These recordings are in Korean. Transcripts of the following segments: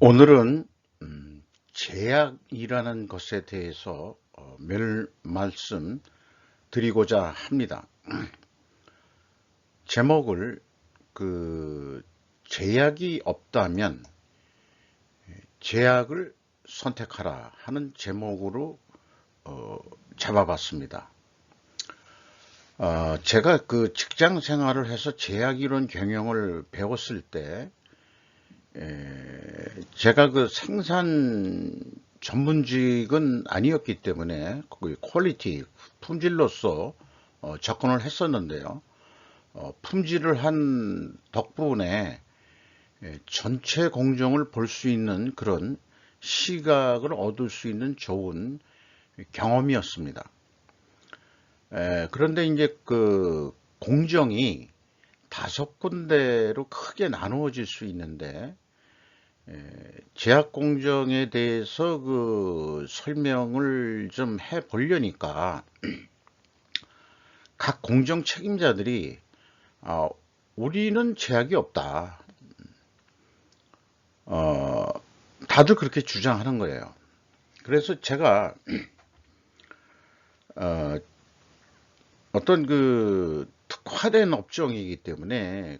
오늘은 제약이라는 것에 대해서 말씀 드리고자 합니다. 제목을 제약이 없다면 제약을 선택하라 하는 제목으로 잡아봤습니다. 제가 직장 생활을 해서 제약 이론 경영을 배웠을 때 제가 생산 전문직은 아니었기 때문에 퀄리티, 품질로서 접근을 했었는데요. 품질을 한 덕분에 전체 공정을 볼 수 있는 그런 시각을 얻을 수 있는 좋은 경험이었습니다. 그런데 이제 공정이 5군데로 크게 나누어질 수 있는데 제약 공정에 대해서 설명을 좀 해 보려니까 각 공정 책임자들이 우리는 제약이 없다. 다들 그렇게 주장하는 거예요. 그래서 제가 어떤 특화된 업종이기 때문에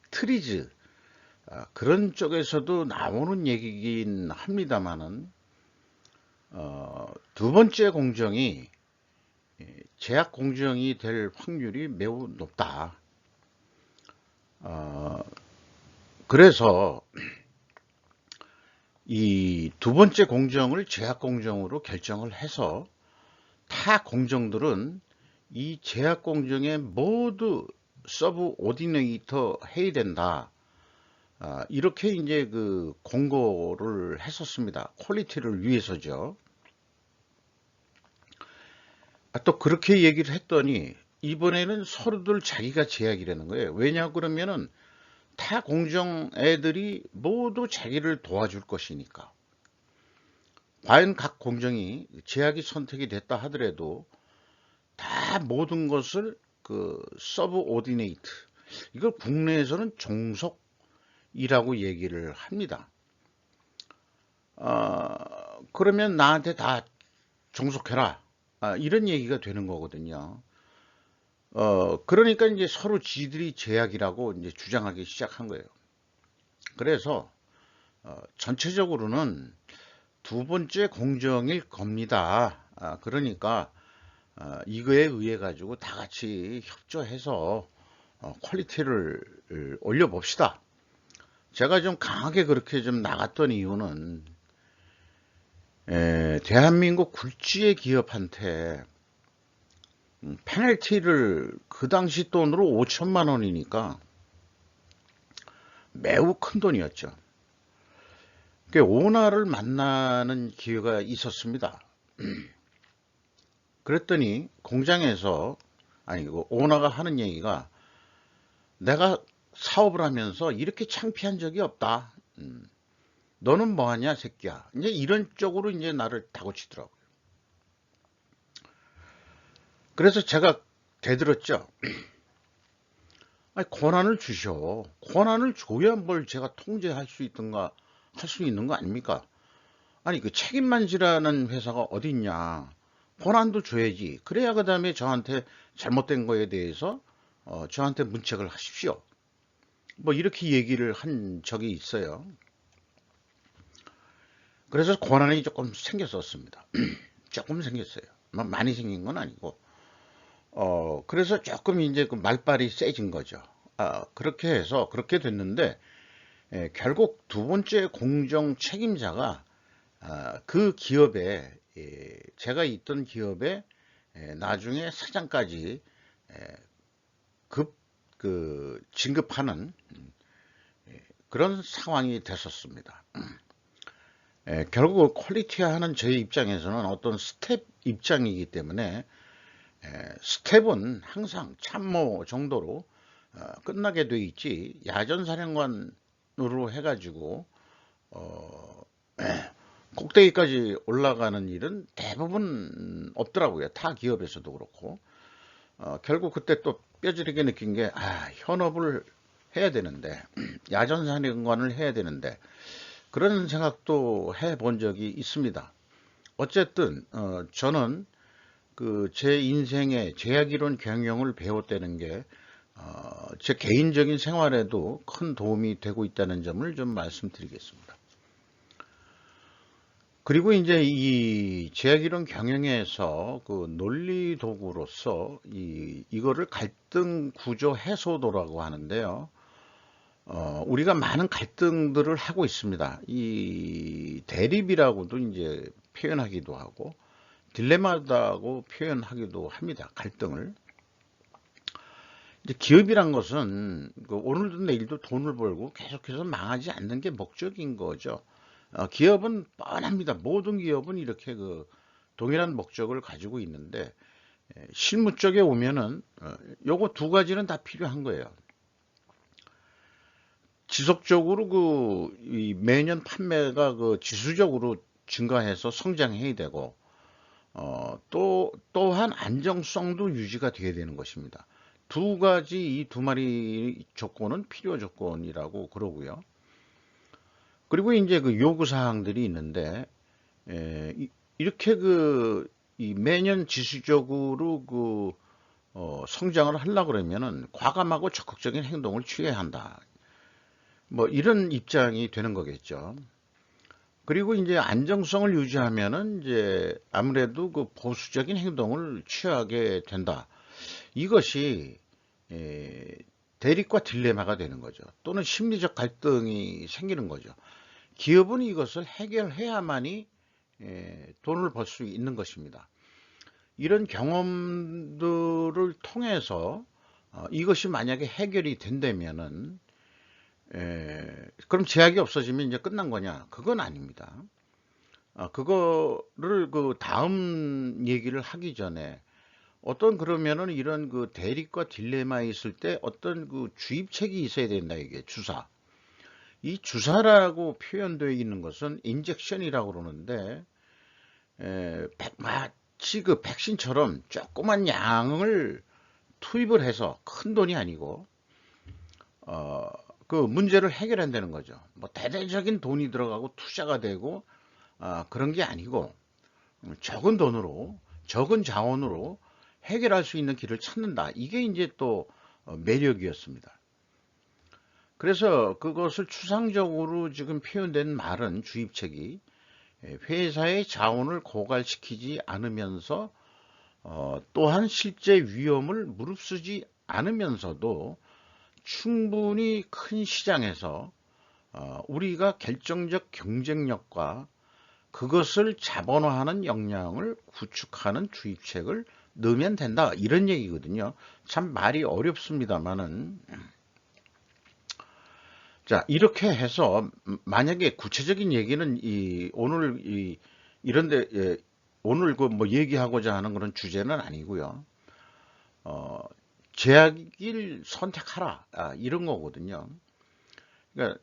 트리즈 그런 쪽에서도 나오는 얘기긴 합니다만은 두 번째 공정이 제약 공정이 될 확률이 매우 높다. 그래서 이 두 번째 공정을 제약 공정으로 결정을 해서 타 공정들은 이 제약 공정에 모두 서브 오디네이터 해야 된다. 이렇게 이제 공고를 했었습니다. 퀄리티를 위해서죠. 또 그렇게 얘기를 했더니 이번에는 서로들 자기가 제약이라는 거예요. 왜냐 그러면은 타 공정 애들이 모두 자기를 도와줄 것이니까. 과연 각 공정이 제약이 선택이 됐다 하더라도 다 모든 것을 서브 오디네이트, 이걸 국내에서는 종속이라고 얘기를 합니다. 그러면 나한테 다 종속해라, 이런 얘기가 되는 거거든요. 그러니까 이제 서로 지들이 제약이라고 이제 주장하기 시작한 거예요. 그래서 전체적으로는 두 번째 공정일 겁니다. 그러니까 이거에 의해 가지고 다 같이 협조해서 퀄리티를 올려봅시다. 제가 좀 강하게 그렇게 좀 나갔던 이유는 대한민국 굴지의 기업한테 페널티를 그 당시 돈으로 5천만 원이니까 매우 큰 돈이었죠. 오너를 만나는 기회가 있었습니다. 그랬더니 공장에서 오너가 하는 얘기가, 내가 사업을 하면서 이렇게 창피한 적이 없다. 너는 뭐하냐 새끼야. 이제 이런 쪽으로 이제 나를 다그치더라고요. 그래서 제가 대들었죠. 권한을 주셔. 권한을 줘야 뭘 제가 통제할 수 있던가 할 수 있는 거 아닙니까? 책임만 지라는 회사가 어디 있냐. 권한도 줘야지. 그래야 그 다음에 저한테 잘못된 거에 대해서 저한테 문책을 하십시오. 뭐 이렇게 얘기를 한 적이 있어요. 그래서 권한이 조금 생겼었습니다. 조금 생겼어요. 많이 생긴 건 아니고. 그래서 조금 이제 말발이 세진 거죠. 그렇게 해서 그렇게 됐는데, 결국 두 번째 공정 책임자가 그 기업에, 제가 있던 기업에 나중에 사장까지 진급하는 그런 상황이 됐었습니다. 결국 퀄리티하는 저희 입장에서는 어떤 스텝 입장이기 때문에 스텝은 항상 참모 정도로 끝나게 돼 있지, 야전사령관으로 해가지고 꼭대기까지 올라가는 일은 대부분 없더라고요. 타 기업에서도 그렇고. 결국 그때 또 뼈저리게 느낀 게, 현업을 해야 되는데, 야전사령관을 해야 되는데, 그런 생각도 해본 적이 있습니다. 어쨌든 저는 그 제 인생의 제약이론 경영을 배웠다는 게 제 개인적인 생활에도 큰 도움이 되고 있다는 점을 좀 말씀드리겠습니다. 그리고 이제 이 제약이론 경영에서 그 논리 도구로서 이거를 갈등 구조 해소도라고 하는데요. 우리가 많은 갈등들을 하고 있습니다. 이 대립이라고도 이제 표현하기도 하고 딜레마다고 표현하기도 합니다. 갈등을. 이제 기업이란 것은 그 오늘도 내일도 돈을 벌고 계속해서 망하지 않는 게 목적인 거죠. 기업은 뻔합니다. 모든 기업은 이렇게 그 동일한 목적을 가지고 있는데 실무 쪽에 오면은 요거 두 가지는 다 필요한 거예요. 지속적으로 이 매년 판매가 그 지수적으로 증가해서 성장해야 되고 또한 안정성도 유지가 돼야 되는 것입니다. 두 가지 이 두 마리 조건은 필요 조건이라고 그러고요. 그리고 이제 그 요구 사항들이 있는데 이렇게 이 매년 지수적으로 성장을 하려고 그러면은 과감하고 적극적인 행동을 취해야 한다. 뭐 이런 입장이 되는 거겠죠. 그리고 이제 안정성을 유지하면은 이제 아무래도 그 보수적인 행동을 취하게 된다. 이것이 대립과 딜레마가 되는 거죠. 또는 심리적 갈등이 생기는 거죠. 기업은 이것을 해결해야만이 돈을 벌 수 있는 것입니다. 이런 경험들을 통해서 이것이 만약에 해결이 된다면은 그럼 제약이 없어지면 이제 끝난 거냐? 그건 아닙니다. 그거를 그 다음 얘기를 하기 전에 그러면은 이런 그 대립과 딜레마에 있을 때 어떤 그 주입책이 있어야 된다, 이게 주사. 이 주사라고 표현되어 있는 것은 인젝션이라고 그러는데, 마치 그 백신처럼 조그만 양을 투입을 해서 큰 돈이 아니고, 그 문제를 해결한다는 거죠. 뭐 대대적인 돈이 들어가고 투자가 되고, 그런 게 아니고, 적은 돈으로, 적은 자원으로 해결할 수 있는 길을 찾는다. 이게 이제 또 매력이었습니다. 그래서 그것을 추상적으로 지금 표현된 말은 주입책이 회사의 자원을 고갈시키지 않으면서 또한 실제 위험을 무릅쓰지 않으면서도 충분히 큰 시장에서 우리가 결정적 경쟁력과 그것을 자본화하는 역량을 구축하는 주입책을 넣으면 된다. 이런 얘기거든요. 참 말이 어렵습니다만은. 자, 이렇게 해서 만약에 구체적인 얘기는 오늘 이런데 오늘 그 뭐 얘기하고자 하는 그런 주제는 아니고요. 제약을 선택하라. 이런 거거든요. 그러니까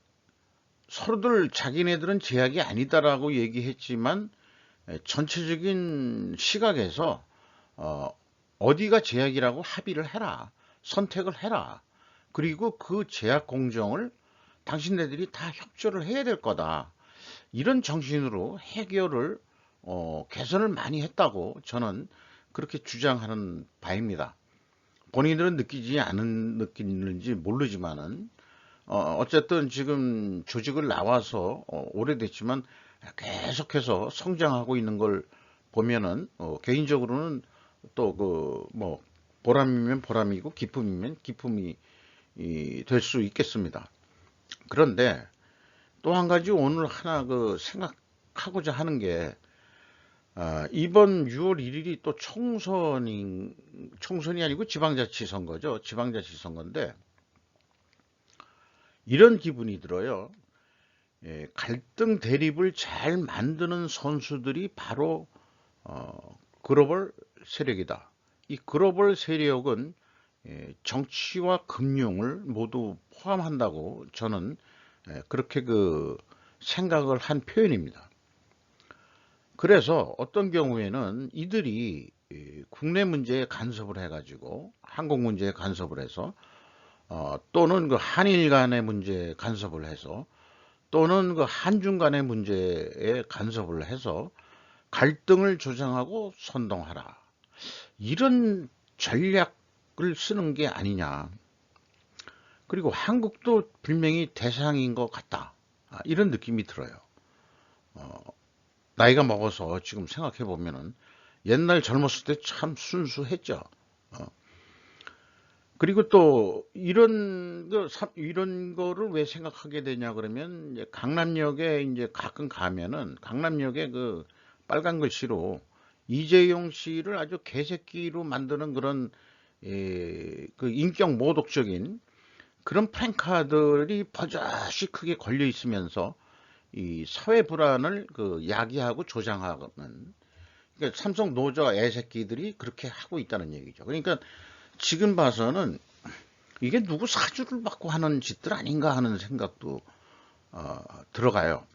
서로들 자기네들은 제약이 아니다라고 얘기했지만 전체적인 시각에서 어디가 제약이라고 합의를 해라. 선택을 해라. 그리고 그 제약 공정을 당신네들이 다 협조를 해야 될 거다. 이런 정신으로 해결을 개선을 많이 했다고 저는 그렇게 주장하는 바입니다. 본인들은 느끼는지 모르지만은 어쨌든 지금 조직을 나와서 오래됐지만 계속해서 성장하고 있는 걸 보면은 개인적으로는 또 뭐 보람이면 보람이고 기쁨이면 기쁨이 될 수 있겠습니다. 그런데 또 한 가지 오늘 하나 생각하고자 하는 게 이번 6월 1일이 또 총선이 아니고 지방자치선거죠. 지방자치선거인데 이런 기분이 들어요. 갈등 대립을 잘 만드는 선수들이 바로 글로벌 세력이다. 이 글로벌 세력은 정치와 금융을 모두 포함한다고 저는 그렇게 생각을 한 표현입니다. 그래서 어떤 경우에는 이들이 국내 문제에 간섭을 해가지고 한국 문제에 간섭을 해서 또는 그 한일 간의 문제에 간섭을 해서 또는 그 한중 간의 문제에 간섭을 해서 갈등을 조장하고 선동하라. 이런 전략을 쓰는 게 아니냐. 그리고 한국도 분명히 대상인 것 같다. 이런 느낌이 들어요. 나이가 먹어서 지금 생각해 보면은 옛날 젊었을 때 참 순수했죠. 어, 그리고 또 이런 거를 왜 생각하게 되냐 그러면 이제 강남역에 이제 가끔 가면은 강남역에 그 빨간 글씨로 이재용 씨를 아주 개새끼로 만드는 그런 그 인격 모독적인 그런 프랭카드들이 버젓이 크게 걸려 있으면서 이 사회 불안을 그 야기하고 조장하는, 그러니까 삼성 노조 애새끼들이 그렇게 하고 있다는 얘기죠. 그러니까 지금 봐서는 이게 누구 사주를 받고 하는 짓들 아닌가 하는 생각도 들어가요.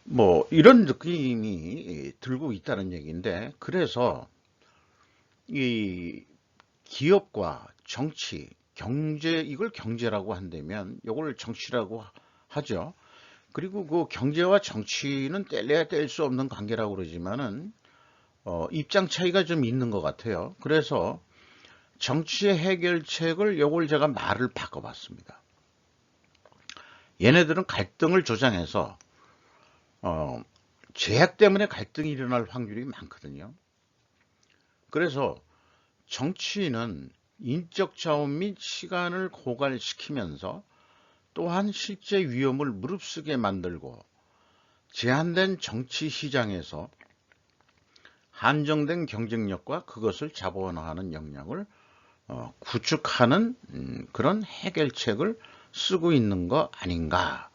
뭐 이런 느낌이 들고 있다는 얘기인데, 그래서 이 기업과 정치, 경제, 이걸 경제라고 한다면 이걸 정치라고 하죠. 그리고 그 경제와 정치는 뗄래야 뗄 수 없는 관계라고 그러지만은 입장 차이가 좀 있는 것 같아요. 그래서 정치의 해결책을 요걸 제가 말을 바꿔봤습니다. 얘네들은 갈등을 조장해서 제약 때문에 갈등이 일어날 확률이 많거든요. 그래서 정치인은 인적 자원 및 시간을 고갈시키면서 또한 실제 위험을 무릅쓰게 만들고 제한된 정치 시장에서 한정된 경쟁력과 그것을 자본화하는 역량을 구축하는 그런 해결책을 쓰고 있는 거 아닌가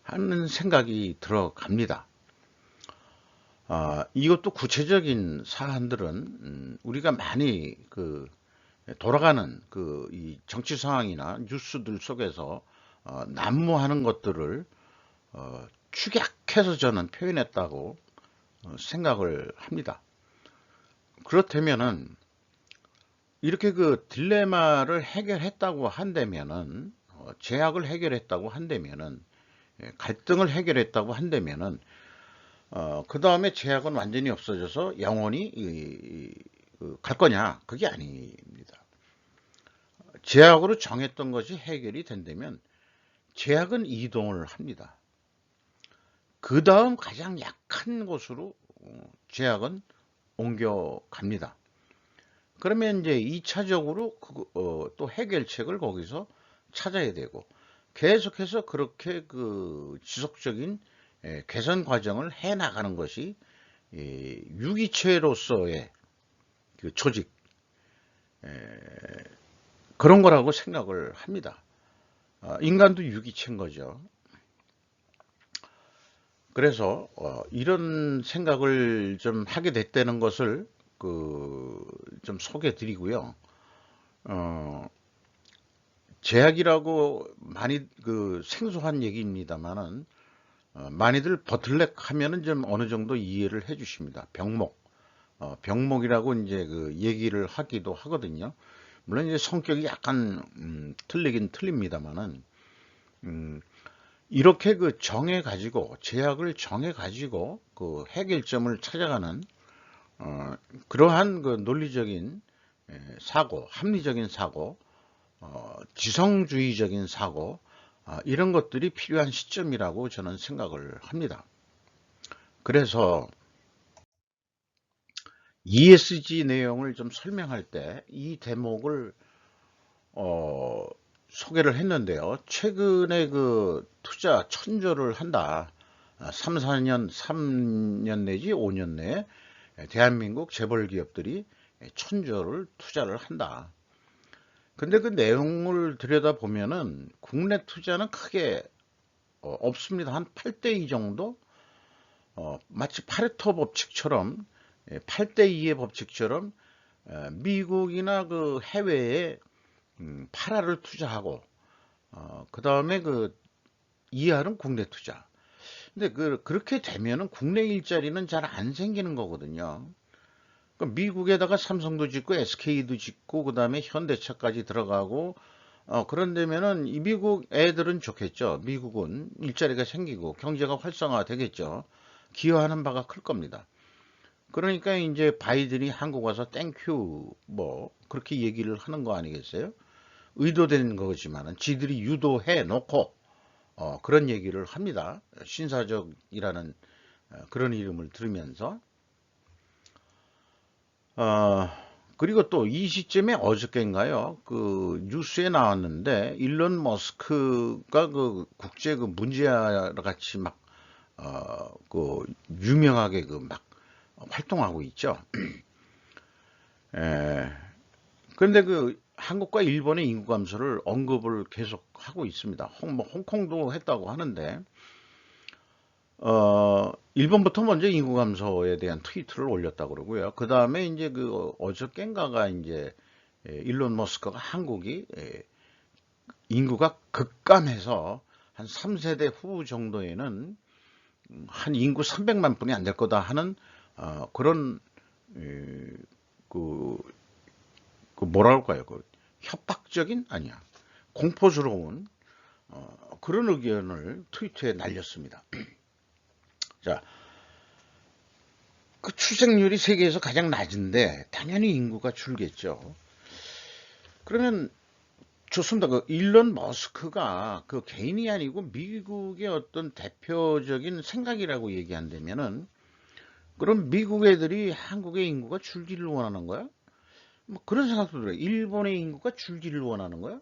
하는 생각이 들어갑니다. 이것도 구체적인 사안들은 우리가 많이 그 돌아가는 그 이 정치 상황이나 뉴스들 속에서 난무하는 것들을 축약해서 저는 표현했다고 생각을 합니다. 그렇다면은 이렇게 그 딜레마를 해결했다고 한다면은 제약을 해결했다고 한다면은 갈등을 해결했다고 한다면은 그 다음에 제약은 완전히 없어져서 영원히 갈 거냐? 그게 아닙니다. 제약으로 정했던 것이 해결이 된다면 제약은 이동을 합니다. 그 다음 가장 약한 곳으로 제약은 옮겨갑니다. 그러면 이제 2차적으로 또 해결책을 거기서 찾아야 되고 계속해서 그렇게 그 지속적인 개선 과정을 해 나가는 것이 유기체로서의 그 조직, 그런 거라고 생각을 합니다. 인간도 유기체인 거죠. 그래서 이런 생각을 좀 하게 됐다는 것을 좀 소개해 드리고요. 제약이라고 많이 그 생소한 얘기입니다만은 많이들 버틀렉 하면은 좀 어느 정도 이해를 해 주십니다. 병목, 병목이라고 이제 그 얘기를 하기도 하거든요. 물론 이제 성격이 약간 틀리긴 틀립니다만은 이렇게 그 정해 가지고 제약을 정해 가지고 그 해결점을 찾아가는 그러한 그 논리적인 사고, 합리적인 사고, 지성주의적인 사고, 이런 것들이 필요한 시점이라고 저는 생각을 합니다. 그래서 ESG 내용을 좀 설명할 때 이 대목을 소개를 했는데요. 최근에 그 투자 천조를 한다. 3년 내지 5년 내에 대한민국 재벌 기업들이 천조를 투자를 한다. 근데 그 내용을 들여다보면은 국내 투자는 크게 없습니다. 한 8대2 정도? 마치 파레토 법칙처럼 8대2의 법칙처럼 미국이나 그 해외에 8할을 투자하고 그 다음에 그 2할은 국내 투자. 근데 그렇게 되면은 국내 일자리는 잘 안 생기는 거거든요. 미국에다가 삼성도 짓고 SK도 짓고 그 다음에 현대차까지 들어가고 그런데면은 이 미국 애들은 좋겠죠. 미국은 일자리가 생기고 경제가 활성화 되겠죠. 기여하는 바가 클 겁니다. 그러니까 이제 바이든이 한국 와서 땡큐 뭐 그렇게 얘기를 하는 거 아니겠어요? 의도된 거지만은 지들이 유도해 놓고 그런 얘기를 합니다. 신사적이라는 그런 이름을 들으면서 어, 그리고 또 이 시점에 어저께인가요? 그 뉴스에 나왔는데 일론 머스크가 그 국제 그 문제와 같이 막 그 유명하게 그 막 활동하고 있죠. 에, 그런데 그 한국과 일본의 인구 감소를 언급을 계속 하고 있습니다. 뭐 홍콩도 했다고 하는데 일본부터 먼저 인구 감소에 대한 트위터를 올렸다고 그러고요. 그 다음에 이제 그 어저께인가가 이제 일론 머스크가 한국이 인구가 급감해서 한 3세대 후 정도에는 한 인구 300만 분이 안 될 거다 하는 그런 그, 그 뭐라 할까요? 그 협박적인 아니야. 공포스러운 그런 의견을 트위터에 날렸습니다. 자, 그 출생률이 세계에서 가장 낮은데 당연히 인구가 줄겠죠. 그러면 좋습니다. 그 일론 머스크가 그 개인이 아니고 미국의 어떤 대표적인 생각이라고 얘기한다면은 그럼 미국 애들이 한국의 인구가 줄기를 원하는 거야? 뭐 그런 생각도 들어요. 일본의 인구가 줄기를 원하는 거야?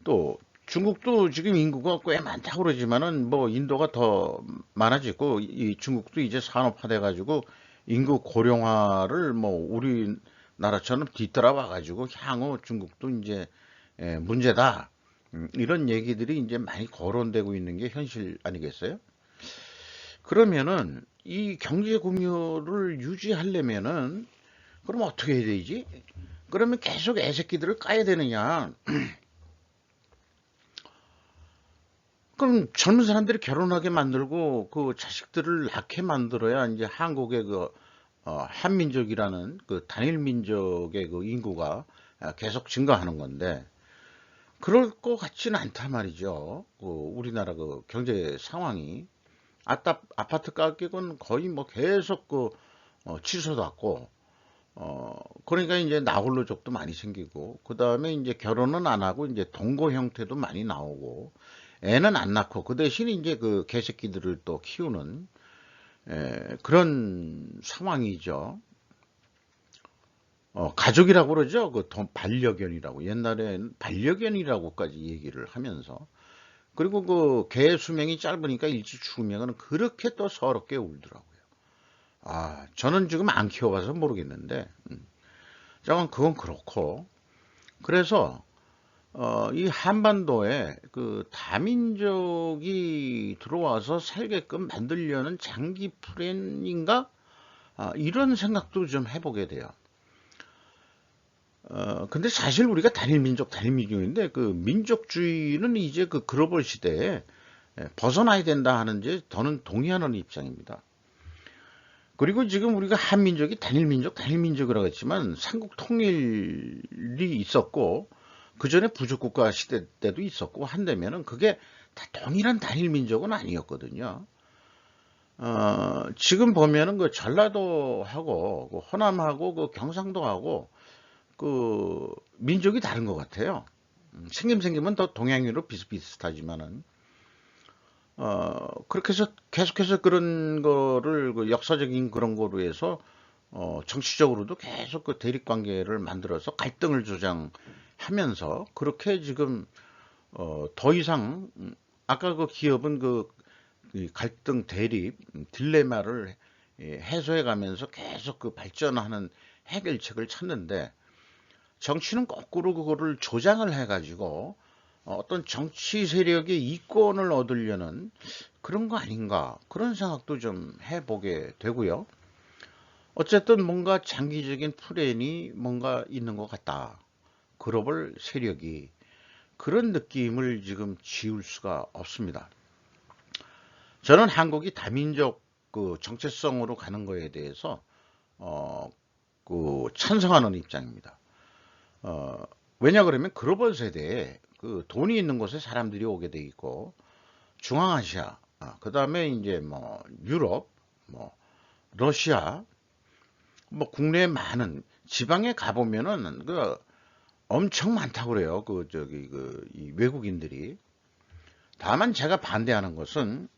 또 중국도 지금 인구가 꽤 많다고 그러지만은 뭐 인도가 더 많아지고 이 중국도 이제 산업화돼 가지고 인구 고령화를 뭐 우리나라처럼 뒤따라와 가지고 향후 중국도 이제 문제다. 이런 얘기들이 이제 많이 거론되고 있는 게 현실 아니겠어요? 그러면은 이 경제 공유를 유지하려면은 그럼 어떻게 해야 되지? 그러면 계속 애새끼들을 까야 되느냐? 그럼 젊은 사람들이 결혼하게 만들고 그 자식들을 낳게 만들어야 이제 한국의 그 한민족이라는 그 단일 민족의 그 인구가 계속 증가하는 건데 그럴 것 같지는 않단 말이죠. 그 우리나라 그 경제 상황이 아파트 가격은 거의 뭐 계속 그 치솟았고 그러니까 이제 나홀로족도 많이 생기고 그 다음에 이제 결혼은 안 하고 이제 동거 형태도 많이 나오고 애는 안 낳고 그 대신 이제 그 개새끼들을 또 키우는 그런 상황이죠. 가족이라고 그러죠. 그 반려견이라고 옛날엔 반려견이라고까지 얘기를 하면서 그리고 그 개 수명이 짧으니까 일찍 죽으면 그렇게 또 서럽게 울더라고요. 저는 지금 안 키워봐서 모르겠는데, 잠깐 그건 그렇고 그래서 이 한반도에 그 다민족이 들어와서 살게끔 만들려는 장기 플랜인가? 이런 생각도 좀 해보게 돼요. 근데 사실 우리가 단일민족인데 그 민족주의는 이제 그 글로벌 시대에 벗어나야 된다 하는 데 저는 동의하는 입장입니다. 그리고 지금 우리가 한민족이 단일민족이라고 했지만 삼국 통일이 있었고 그 전에 부족국가 시대 때도 있었고 한다면은 그게 다 동일한 단일민족은 아니었거든요. 지금 보면은 그 전라도하고 그 호남하고 그 경상도하고 그 민족이 다른 것 같아요. 생김은 더 동양인으로 비슷비슷하지만은 그렇게 해서 계속해서 그런 거를 그 역사적인 그런 거로 해서 정치적으로도 계속 그 대립 관계를 만들어서 갈등을 조장하면서 그렇게 지금 더 이상 아까 그 기업은 그 갈등 대립 딜레마를 해소해 가면서 계속 그 발전하는 해결책을 찾는데 정치는 거꾸로 그거를 조장을 해가지고 어떤 정치 세력의 이권을 얻으려는 그런 거 아닌가 그런 생각도 좀 해보게 되고요. 어쨌든 뭔가 장기적인 플랜이 뭔가 있는 것 같다. 글로벌 세력이 그런 느낌을 지금 지울 수가 없습니다. 저는 한국이 다민족 그 정체성으로 가는 거에 대해서 그 찬성하는 입장입니다. 어, 왜냐 그러면 글로벌 세대에 그 돈이 있는 곳에 사람들이 오게 돼 있고, 중앙아시아, 그 다음에 이제 뭐 유럽, 뭐 러시아, 뭐 국내에 많은 지방에 가보면은 그 엄청 많다고 그래요. 그 저기 그 이 외국인들이. 다만 제가 반대하는 것은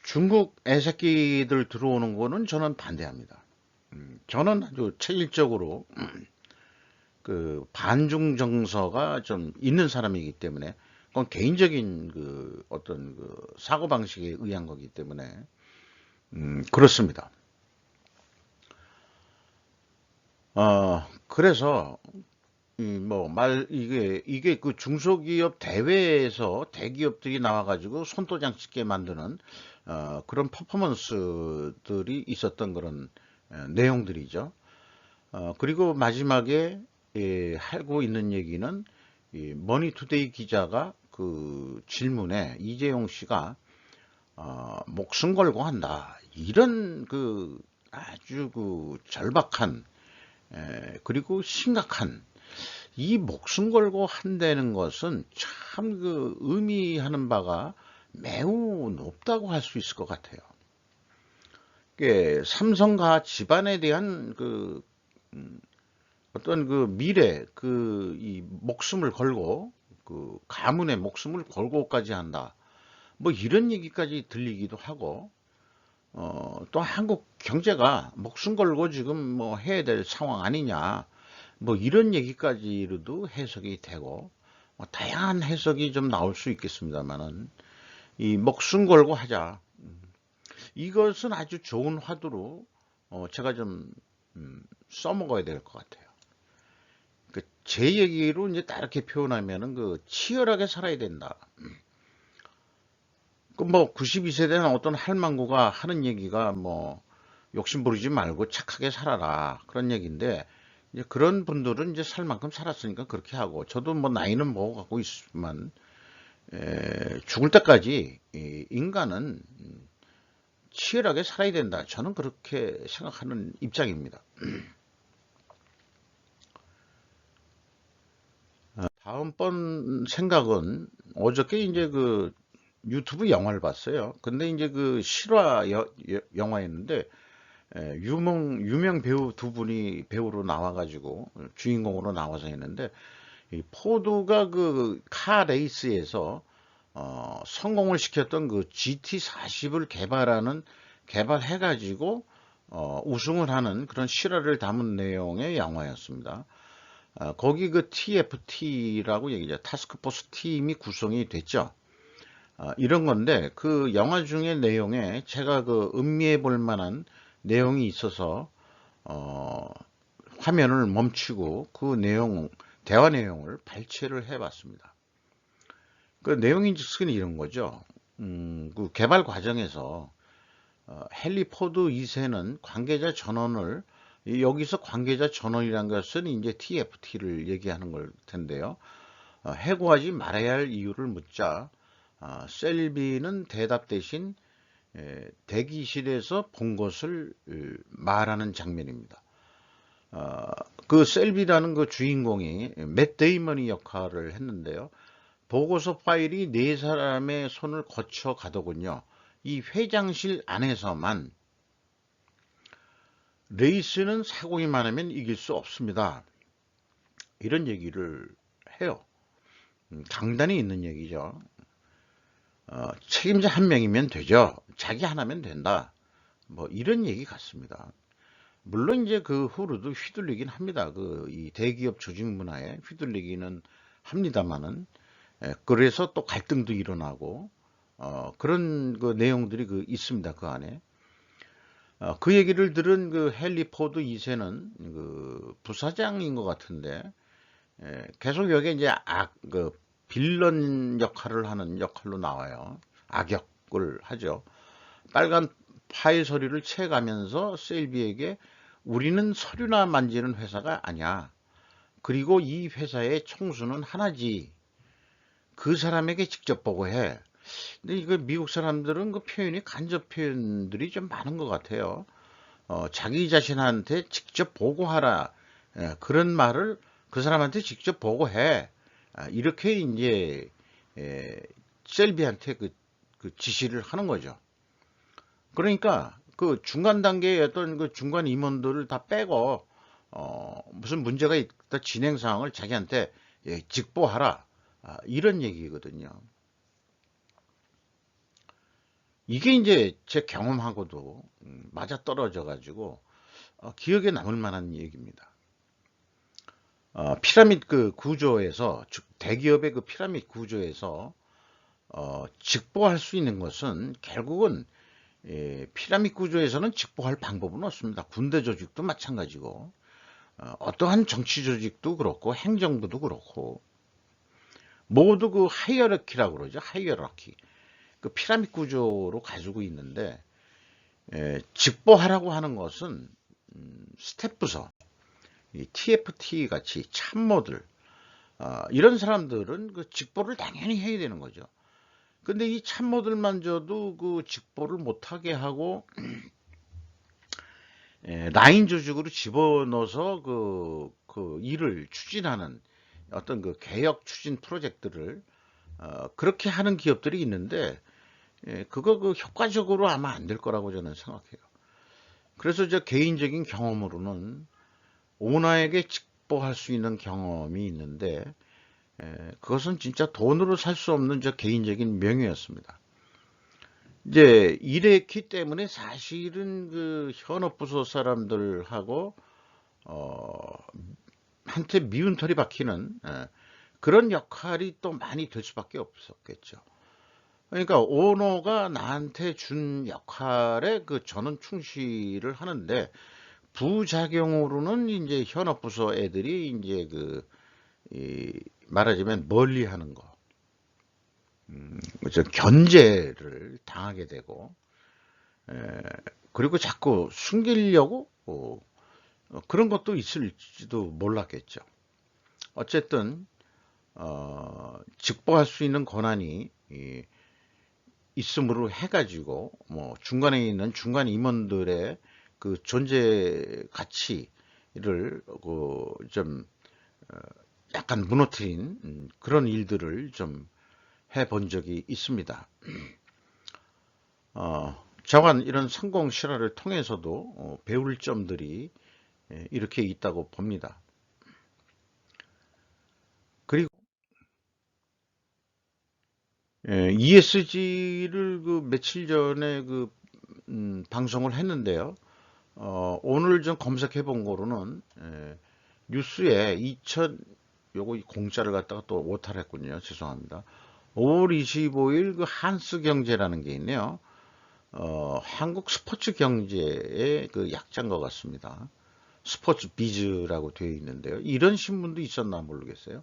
중국 애새끼들 들어오는 거는 저는 반대합니다. 저는 아주 체질적으로 그 반중 정서가 좀 있는 사람이기 때문에, 그건 개인적인 그 어떤 그 사고 방식에 의한 거기 때문에 그렇습니다. 그래서 뭐 말 이게 그 중소기업 대회에서 대기업들이 나와가지고 손도장 찍게 만드는 그런 퍼포먼스들이 있었던 그런 내용들이죠. 그리고 마지막에 하고 있는 얘기는 이 머니투데이 기자가 그 질문에 이재용 씨가 목숨 걸고 한다, 이런 그 아주 그 절박한 그리고 심각한 이 목숨 걸고 한다는 것은 참 그 의미하는 바가 매우 높다고 할 수 있을 것 같아요. 삼성과 집안에 대한 그 어떤 그 미래, 그 이 목숨을 걸고 그 가문의 목숨을 걸고까지 한다, 뭐 이런 얘기까지 들리기도 하고, 또 한국 경제가 목숨 걸고 지금 뭐 해야 될 상황 아니냐, 뭐 이런 얘기까지로도 해석이 되고, 뭐 다양한 해석이 좀 나올 수 있겠습니다만은 이 목숨 걸고 하자, 이것은 아주 좋은 화두로 제가 좀 써먹어야 될 것 같아요. 그 제 얘기로 이제 다르게 표현하면은 그 치열하게 살아야 된다. 그 뭐 92세대는 어떤 할망구가 하는 얘기가 뭐 욕심 부리지 말고 착하게 살아라, 그런 얘기인데, 이제 그런 분들은 이제 살 만큼 살았으니까 그렇게 하고, 저도 뭐 나이는 먹어 갖고 있지만 죽을 때까지 이 인간은 치열하게 살아야 된다, 저는 그렇게 생각하는 입장입니다. 다음번 생각은, 어저께 이제 그 유튜브 영화를 봤어요. 근데 이제 그 실화 영화였는데 유명 배우 두 분이 배우로 나와가지고 주인공으로 나와서 했는데, 이 포드가 그 카 레이스에서 성공을 시켰던 그 GT40을 개발해가지고 우승을 하는 그런 실화를 담은 내용의 영화였습니다. 거기 그 TFT라고 얘기죠. 타스크포스 팀이 구성이 됐죠. 이런 건데, 그 영화 중의 내용에 제가 그 음미해 볼 만한 내용이 있어서 어, 화면을 멈추고 그 내용, 대화 내용을 발췌를 해 봤습니다. 그 내용인 즉슨 이런 거죠. 그 개발 과정에서 헨리 포드 2세는 관계자 전원을, 여기서 관계자 전원이란 것은 이제 TFT를 얘기하는 걸 텐데요. 해고하지 말아야 할 이유를 묻자 셀비는 대답 대신 대기실에서 본 것을 말하는 장면입니다. 그 셀비라는 그 주인공이 맷 데이먼이 역할을 했는데요. 보고서 파일이 네 사람의 손을 거쳐 가더군요. 이 회장실 안에서만 레이스는 사고기만 하면 이길 수 없습니다, 이런 얘기를 해요. 강단이 있는 얘기죠. 책임자 한 명이면 되죠. 자기 하나면 된다, 뭐 이런 얘기 같습니다. 물론 이제 그 후로도 휘둘리긴 합니다. 그 이 대기업 조직 문화에 휘둘리기는 합니다만은, 그래서 또 갈등도 일어나고 그런 그 내용들이 그 있습니다, 그 안에. 그 얘기를 들은 그 헨리 포드 2세는 그 부사장인 것 같은데, 계속 여기에 이제 그 빌런 역할을 하는 역할로 나와요. 악역을 하죠. 빨간 파일 서류를 채가면서 셀비에게 우리는 서류나 만지는 회사가 아니야, 그리고 이 회사의 총수는 하나지, 그 사람에게 직접 보고해. 근데 이거 미국 사람들은 그 표현이 간접 표현들이 좀 많은 것 같아요. 자기 자신한테 직접 보고하라, 그런 말을 그 사람한테 직접 보고해. 이렇게 이제 셀비한테 그 지시를 하는 거죠. 그러니까 그 중간 단계의 어떤 그 중간 임원들을 다 빼고 무슨 문제가 있다 진행 사항을 자기한테 직보하라. 이런 얘기거든요. 이게 이제 제 경험하고도 맞아 떨어져 가지고 기억에 남을 만한 얘기입니다. 피라미드 그 구조에서 대기업의 그 피라미드 구조에서 직보할 수 있는 것은 결국은 피라미드 구조에서는 직보할 방법은 없습니다. 군대 조직도 마찬가지고 어떠한 정치 조직도 그렇고 행정부도 그렇고 모두 그 하이어러키라고 그러죠. 하이어러키. 그 피라미드 구조로 가지고 있는데 직보하라고 하는 것은 스텝 부서, 이 TFT 같이 참모들 이런 사람들은 그 직보를 당연히 해야 되는 거죠. 근데 이 참모들만저도 그 직보를 못하게 하고 라인 조직으로 집어넣어서 그 일을 추진하는 어떤 그 개혁 추진 프로젝트를 그렇게 하는 기업들이 있는데 그거 그 효과적으로 아마 안 될 거라고 저는 생각해요. 그래서 저 개인적인 경험으로는 오너에게 직보할 수 있는 경험이 있는데 그것은 진짜 돈으로 살 수 없는 저 개인적인 명예였습니다. 이제 이랬기 때문에 사실은 그 현업부서 사람들하고 한테 미운 털이 박히는 그런 역할이 또 많이 될 수밖에 없었겠죠. 그러니까 오너가 나한테 준 역할에 그 저는 충실을 하는데 부작용으로는 이제 현업부서 애들이 이제 말하자면 멀리 하는 거, 견제를 당하게 되고, 그리고 자꾸 숨기려고 그런 것도 있을지도 몰랐겠죠. 어쨌든 직보할 수 있는 권한이 있음으로 해가지고 뭐 중간에 있는 중간 임원들의 그 존재 가치를 좀 약간 무너뜨린 그런 일들을 좀 해본 적이 있습니다. 저간 이런 성공 실화를 통해서도 배울 점들이 이렇게 있다고 봅니다. 그리고 ESG를 그 며칠 전에 방송을 했는데요. 오늘 좀 검색해 본 거로는 뉴스에 요거 공짜를 갖다가 또 오탈했군요. 죄송합니다. 5월 25일 그 한스경제라는 게 있네요. 한국 스포츠 경제의 그 약자인 것 같습니다. 스포츠 비즈라고 되어 있는데요. 이런 신문도 있었나 모르겠어요.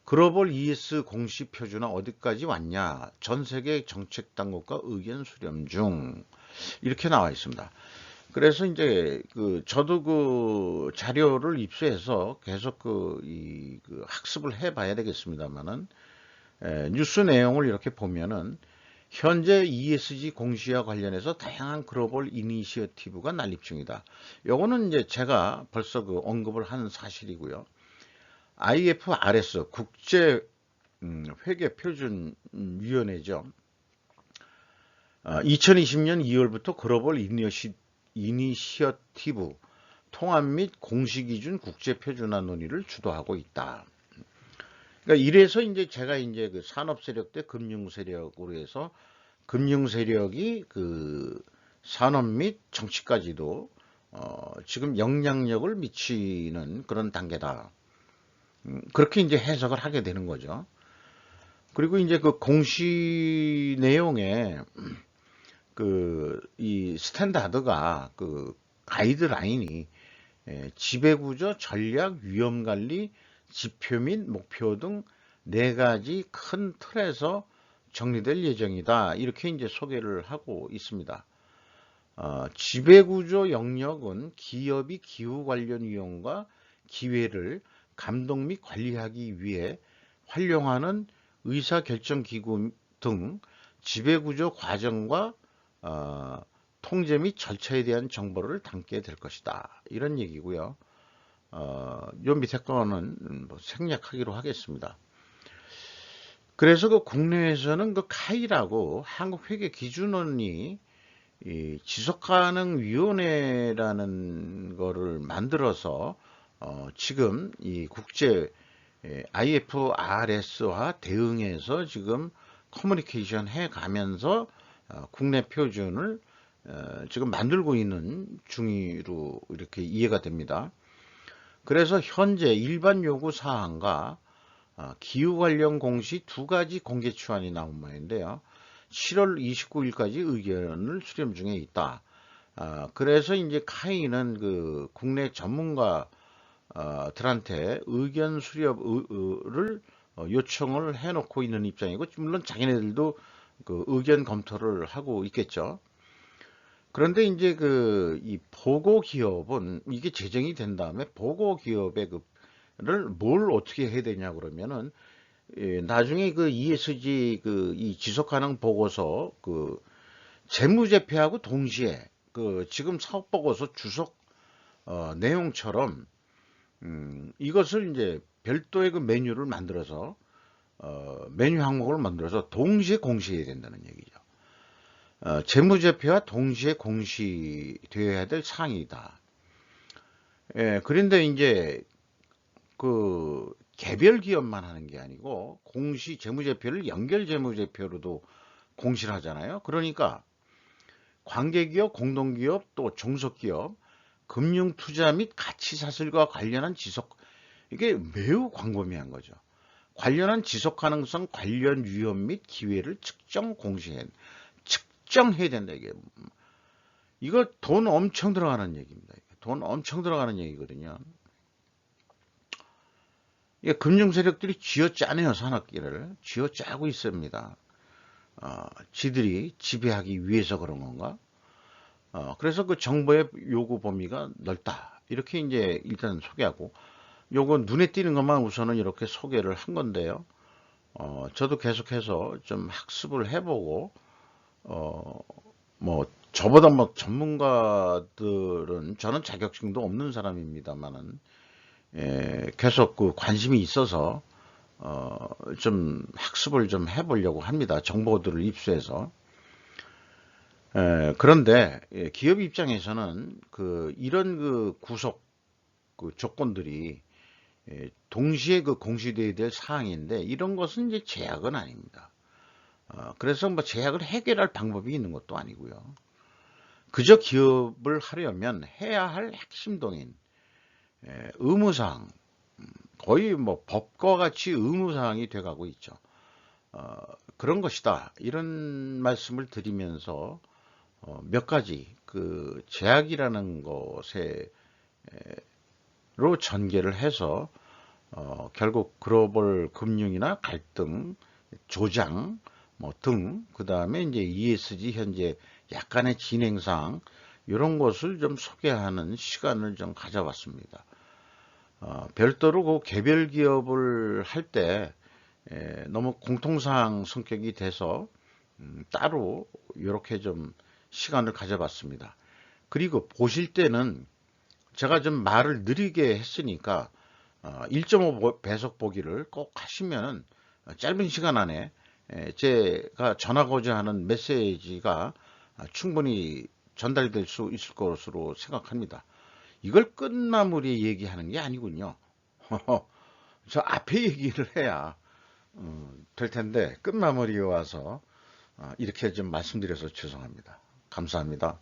글로벌 ES 공시 표준화 어디까지 왔냐? 전 세계 정책 당국과 의견 수렴 중 이렇게 나와 있습니다. 그래서 이제 저도 그 자료를 입수해서 계속 그 학습을 해봐야 되겠습니다만은 뉴스 내용을 이렇게 보면은 현재 ESG 공시와 관련해서 다양한 글로벌 이니시어티브가 난립 중이다. 요거는 이제 제가 벌써 그 언급을 한 사실이고요. IFRS 국제 회계 표준 위원회죠. 2020년 2월부터 글로벌 이니시어티브 통합 및 공시기준 국제 표준화 논의를 주도하고 있다. 그러니까 이래서 이제 제가 이제 그 산업 세력 대 금융 세력으로 해서 금융 세력이 그 산업 및 정치까지도 지금 영향력을 미치는 그런 단계다. 그렇게 이제 해석을 하게 되는 거죠. 그리고 이제 그 공시 내용에 이 스탠다드가 그 가이드라인이 지배구조, 전략, 위험관리, 지표 및 목표 등 4가지 큰 틀에서 정리될 예정이다. 이렇게 이제 소개를 하고 있습니다. 지배구조 영역은 기업이 기후 관련 위험과 기회를 감독 및 관리하기 위해 활용하는 의사결정기구 등 지배구조 과정과 통제 및 절차에 대한 정보를 담게 될 것이다. 이런 얘기고요. 요 밑에 거는 뭐 생략하기로 하겠습니다. 그래서 그 국내에서는 그 카이라고 한국회계기준원이 이 지속가능위원회라는 거를 만들어서 지금 이 국제 IFRS와 대응해서 지금 커뮤니케이션 해 가면서 국내 표준을 지금 만들고 있는 중으로 이렇게 이해가 됩니다. 그래서 현재 일반 요구 사항과 기후 관련 공시 두 가지 공개 추안이 나온 모양인데요. 7월 29일까지 의견을 수렴 중에 있다. 그래서 이제 카이는 그 국내 전문가들한테 의견 수렴을 요청을 해놓고 있는 입장이고, 물론 자기네들도 그 의견 검토를 하고 있겠죠. 그런데 이제 이 보고 기업은 이게 제정이 된 다음에 보고 기업의 그를 뭘 어떻게 해야 되냐 그러면은 나중에 그 ESG 이 지속 가능 보고서 그 재무제표하고 동시에 그 지금 사업 보고서 주석 내용처럼 이것을 이제 별도의 그 메뉴를 만들어서 메뉴 항목을 만들어서 동시에 공시해야 된다는 얘기죠. 재무제표와 동시에 공시되어야 될 사항이다. 예, 그런데 이제 그 개별 기업만 하는 게 아니고 공시 재무제표를 연결 재무제표로도 공시를 하잖아요. 그러니까 관계기업, 공동기업, 또 종속기업, 금융투자 및 가치사슬과 관련한 이게 매우 광범위한 거죠. 관련한 지속가능성 관련 위험 및 기회를 측정해야 된다. 이거 돈 엄청 들어가는 얘기입니다. 돈 엄청 들어가는 얘기거든요. 금융 세력들이 쥐어짜네요. 산업계를 쥐어짜고 있습니다. 지들이 지배하기 위해서 그런 건가? 그래서 그 정보의 요구 범위가 넓다. 이렇게 이제 일단 소개하고, 요거 눈에 띄는 것만 우선은 이렇게 소개를 한 건데요. 저도 계속해서 좀 학습을 해보고, 뭐 저보다 뭐 전문가들은, 저는 자격증도 없는 사람입니다만은 계속 그 관심이 있어서 좀 학습을 좀 해보려고 합니다. 정보들을 입수해서. 그런데 기업 입장에서는 이런 구속 조건들이 동시에 공시되어야 될 사항인데, 이런 것은 이제 제약은 아닙니다. 그래서 뭐 제약을 해결할 방법이 있는 것도 아니고요. 그저 기업을 하려면 해야 할 핵심 동인 의무사항, 거의 뭐 법과 같이 의무사항이 돼가고 있죠. 그런 것이다. 이런 말씀을 드리면서 몇 가지 제약이라는 것으로 전개를 해서 결국 글로벌 금융이나 갈등, 조장 등, 그 다음에 이제 ESG 현재 약간의 진행사항, 이런 것을 좀 소개하는 시간을 좀 가져봤습니다. 별도로 그 개별 기업을 할 때 너무 공통사항 성격이 돼서 따로 이렇게 좀 시간을 가져봤습니다. 그리고 보실 때는 제가 좀 말을 느리게 했으니까 1.5 배속 보기를 꼭 하시면은 짧은 시간 안에 제가 전하고자 하는 메시지가 충분히 전달될 수 있을 것으로 생각합니다. 이걸 끝마무리에 얘기하는 게 아니군요. 저 앞에 얘기를 해야 될 텐데 끝마무리에 와서 이렇게 좀 말씀드려서 죄송합니다. 감사합니다.